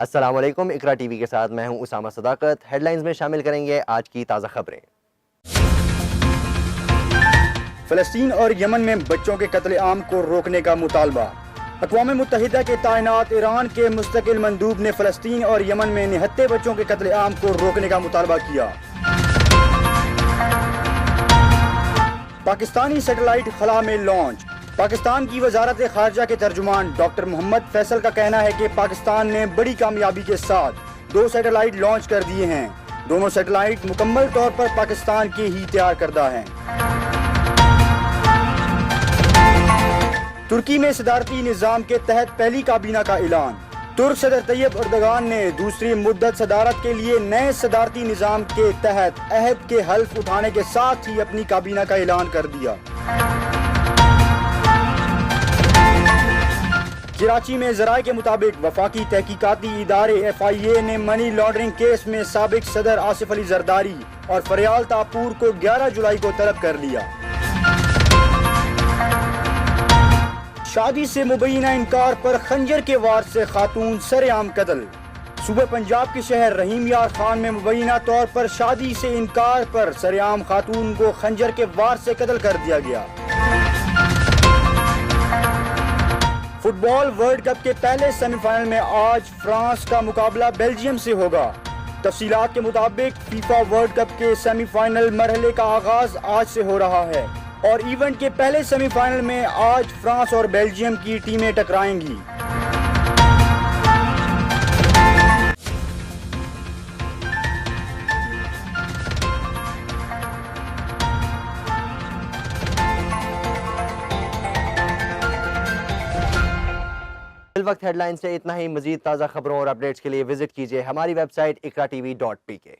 अस्सलाम वालेकुम। इकरा टीवी के साथ मैं हूं उसामा सदाकत। हेडलाइंस में शामिल करेंगे आज की ताज़ा खबरें। फ़लस्तीन और यमन में बच्चों के कत्लेआम को रोकने का मुतालबा। अक़वाम मुत्तहिदा के तैनात ईरान के मुस्तकिल मंदूब ने फ़लस्तीन और यमन में निहत्ते बच्चों के कत्लेआम को रोकने का मुतालबा किया। पाकिस्तानी सैटेलाइट खला में लॉन्च। पाकिस्तान की वजारत खारजा के तर्जुमान डॉक्टर मोहम्मद फैसल का कहना है कि पाकिस्तान ने बड़ी कामयाबी के साथ 2 सैटेलाइट लॉन्च कर दिए हैं। दोनों सैटेलाइट मुकम्मल तौर पर पाकिस्तान के ही तैयार करदा हैं। तुर्की में सदारती निज़ाम के तहत पहली काबीना का ऐलान। तुर्क सदर तैयब एर्दोगान ने दूसरी मुद्दत सदारत के लिए नए सदारती निज़ाम के तहत अहद के हल्फ उठाने के साथ ही अपनी काबीना का ऐलान कर दिया। कराची में ज़राए के मुताबिक वफाकी तहकीकाती इदारे FIA ने मनी लॉन्ड्रिंग केस में साबिक सदर आसिफ अली जरदारी और फरियाल तापूर को 11 जुलाई को तलब कर लिया। शादी से मुबैना इनकार पर खंजर के वार से खातून सरेआम कत्ल। सूबे पंजाब के शहर रहीम यार खान में मुबैना तौर पर शादी से इनकार पर सरेआम खातून को खंजर के वार से कत्ल कर दिया गया। फुटबॉल वर्ल्ड कप के पहले सेमीफाइनल में आज फ्रांस का मुकाबला बेल्जियम से होगा। तफसीलात के मुताबिक फीफा वर्ल्ड कप के सेमीफाइनल मरहले का आगाज आज से हो रहा है और इवेंट के पहले सेमीफाइनल में आज फ्रांस और बेल्जियम की टीमें टकराएंगी। इस वक्त हेडलाइन से इतना ही। मजीद ताज़ा खबरों और अपडेट्स के लिए विजिट कीजिए हमारी वेबसाइट ikratv.pk।